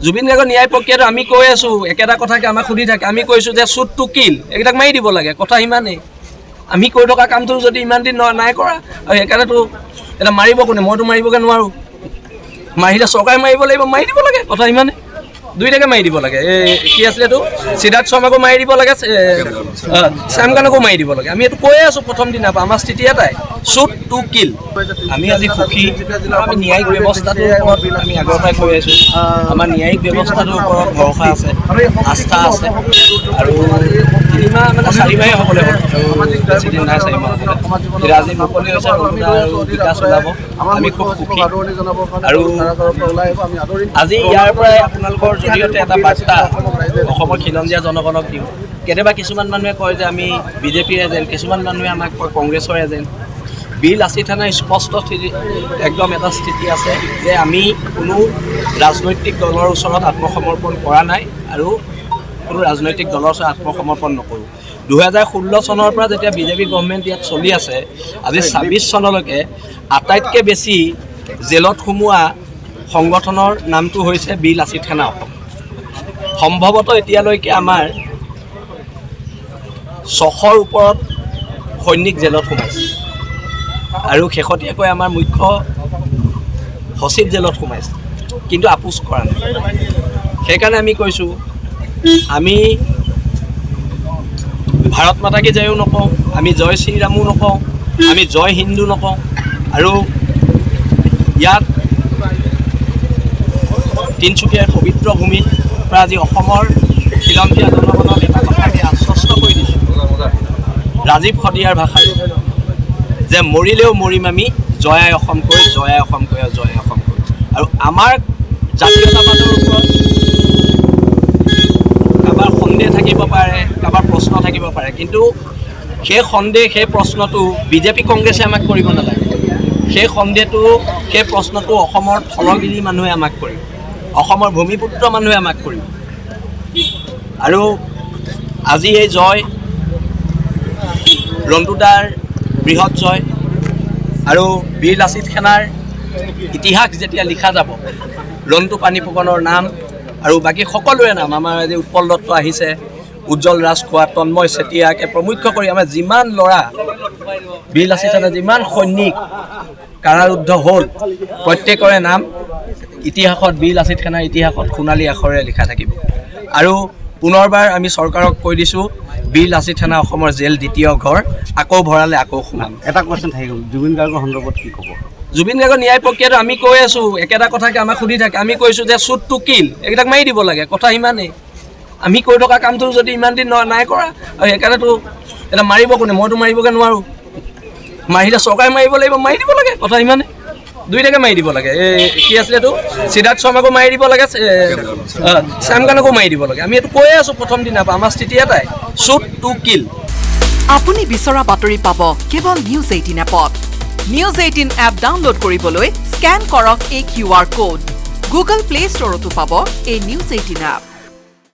জুবিন গাৰ্গৰ ন্যায় প্ৰক্ৰিয়াটো আমি কৈ আছোঁ, একেটা কথাকে আমাক সুধি থাকে। আমি কৈছোঁ যে শ্বুট টু কিল, এইকেইটাক মাৰি দিব লাগে, কথা সিমানেই। আমি কৰি থকা কামটো যদি ইমান দিন নাই কৰা, আৰু সেইকাৰণেতো এটা মাৰিব কোনে? মইতো মাৰিবগৈ নোৱাৰোঁ। মাৰিলে চৰকাৰে মাৰিব লাগিব, মাৰি দিব লাগে, কথা সিমানেই। দুইটাকে মাৰি দিব লাগে। এই কি আছিলে এইটো, সিদ্ধাৰ্থ শৰ্মাকো মাৰি দিব লাগে, শ্যাম কানকো মাৰি দিব লাগে। আমি এইটো কৈয়ে আছোঁ প্ৰথম দিনাৰ পৰা। আমাৰ স্থিতি এটাই, শ্বুট টু কিল। আমি আজি সুখী। আমি ন্যায়িক ব্যৱস্থাটোৰ ওপৰত আমি আগৰ পৰাই কৈ আছোঁ। আমাৰ ন্যায়িক ব্যৱস্থাটোৰ ওপৰত ভৰসা আছে, আস্থা আছে। আৰু 3 মাহ মানে 4 মাহে হ'বলৈ হ'ল, বেছিদিন নাই 4 মাহ হ'বলৈ। এতিয়া আজি মুকলি হৈছে, ৰঘুদা আৰু বিকাশ ওলাব। আমি খুব সুখী। আৰু আজি ইয়াৰ পৰাই আপোনালোকৰ জৰিয়তে এটা বাৰ্তা অসমৰ খিলঞ্জীয়া জনগণক দিওঁ। কেতিয়াবা কিছুমান মানুহে কয় যে আমি বিজেপিৰ এজেণ্ট, কিছুমান মানুহে আমাক কয় কংগ্ৰেছৰ এজেণ্ট। বীৰ লাচিত থানাৰ স্পষ্ট একদম এটা স্থিতি আছে যে আমি কোনো ৰাজনৈতিক দলৰ ওচৰত আত্মসমৰ্পণ কৰা নাই আৰু কোনো ৰাজনৈতিক দলৰ ওচৰত আত্মসমৰ্পণ নকৰোঁ। 2016 চনৰ পৰা যেতিয়া বিজেপি গভৰ্ণমেণ্ট ইয়াত চলি আছে, আজি 26 চনলৈকে আটাইতকৈ বেছি জেলত সোমোৱা সংগঠনৰ নামটো হৈছে বীৰ লাচিত থানা অসম। সম্ভৱতঃ এতিয়ালৈকে আমাৰ 600ৰ ওপৰত সৈনিক জেলত সোমাইছে আৰু শেহতীয়াকৈ আমাৰ মুখ্য সচিব জেলত সোমাইছে, কিন্তু আপোচ কৰা নাই। সেইকাৰণে আমি কৈছোঁ, আমি ভাৰত মাতা কি জয়ো নকওঁ, আমি জয় শ্ৰীৰামো নকওঁ, আমি জয় হিন্দু নকওঁ। আৰু ইয়াত তিনিচুকীয়াৰ পবিত্ৰ ভূমিত পৰা আজি অসমৰ খিলঞ্জীয়া জনগণক এটা কথাকে আশ্বস্ত কৰি দিছোঁ ৰাজীৱ সদিয়াৰ ভাষাত, যে মৰিলেও মৰিম আমি, জয় আই অসম কৈ, জয় আই অসম কৈ, জয় আই অসম কৈ। আৰু আমাৰ জাতীয়তাবাদৰ ওপৰত কাৰোবাৰ সন্দেহ থাকিব পাৰে, কাৰোবাৰ প্ৰশ্ন থাকিব পাৰে, কিন্তু সেই সন্দেহ, সেই প্ৰশ্নটো বিজেপি কংগ্ৰেছে আমাক কৰিব নালাগে। সেই সন্দেহটো, সেই প্ৰশ্নটো অসমৰ থলগিৰি মানুহে আমাক কৰিব, অসমৰ ভূমিপুত্ৰ মানুহে আমাক কৰিব। আৰু আজি এই জয় ৰন্টুদাৰ বৃহৎ জয়, আৰু বীৰ লাচিত সেনাৰ ইতিহাস যেতিয়া লিখা যাব, ৰন্টু পানী ফুকনৰ নাম আৰু বাকী সকলোৰে নাম, আমাৰ আজি উৎপল দত্ত আহিছে, উজ্জ্বল ৰাজখোৱা, তন্ময় চেতিয়াকে প্ৰমুখ্য কৰি আমাৰ যিমান ল'ৰা, বীৰ লাচিত সেনাৰ যিমান সৈনিক কাৰাৰুদ্ধ হ'ল, প্ৰত্যেকৰে নাম ইতিহাসত, বীৰ লাচিত সেনাৰ ইতিহাসত সোণালী আখৰেৰে লিখা থাকিব। আৰু পুনৰবাৰ আমি চৰকাৰক কৈ দিছোঁ, বীৰ লাচিত সেনা অসমৰ জেল দ্বিতীয় ঘৰ, আকৌ ভৰালে আকৌ সোমাম। এটা কোৱেশ্যন থাকি গ'ল, জুবিন গাৰ্গৰ সন্দৰ্ভত কি ক'ব? জুবিন গাৰ্গৰ ন্যায় প্ৰক্ৰিয়াটো আমি কৈ আছোঁ, একেটা কথাকে আমাক সুধি থাকে। আমি কৈছোঁ যে শ্বুট টু কিল, এইকেইটাক মাৰি দিব লাগে, কথা সিমানেই। আমি কৰি থকা কামটো যদি ইমান দিন নাই কৰা, আৰু সেইকাৰণেতো এটা মাৰিব কোনে? মইতো মাৰিবগৈ নোৱাৰোঁ। মাৰিলে চৰকাৰে মাৰিব লাগিব, মাৰি দিব লাগে, কথা সিমানেই। দুইটাকে মাৰি দিব লাগে। এই কি আছিলে এইটো, সিদ্ধাৰ্থ শৰ্মাকো মাৰি দিব লাগে, শ্যাম কানকো মাৰি দিব লাগে। আমি এইটো কৈয়ে আছোঁ প্ৰথম দিনাৰ পৰা। আমাৰ স্থিতি এটাই, শ্বুট টু কিল। আপুনি বিচৰা বাতৰি পাব কেৱল নিউজ 18 এপত। নিউজ 18 এপ ডাউনলোড কৰিবলৈ স্কেন কৰক এই QR কোড। গুগল প্লে ষ্টৰতো পাব এই নিউজ 18 এপ।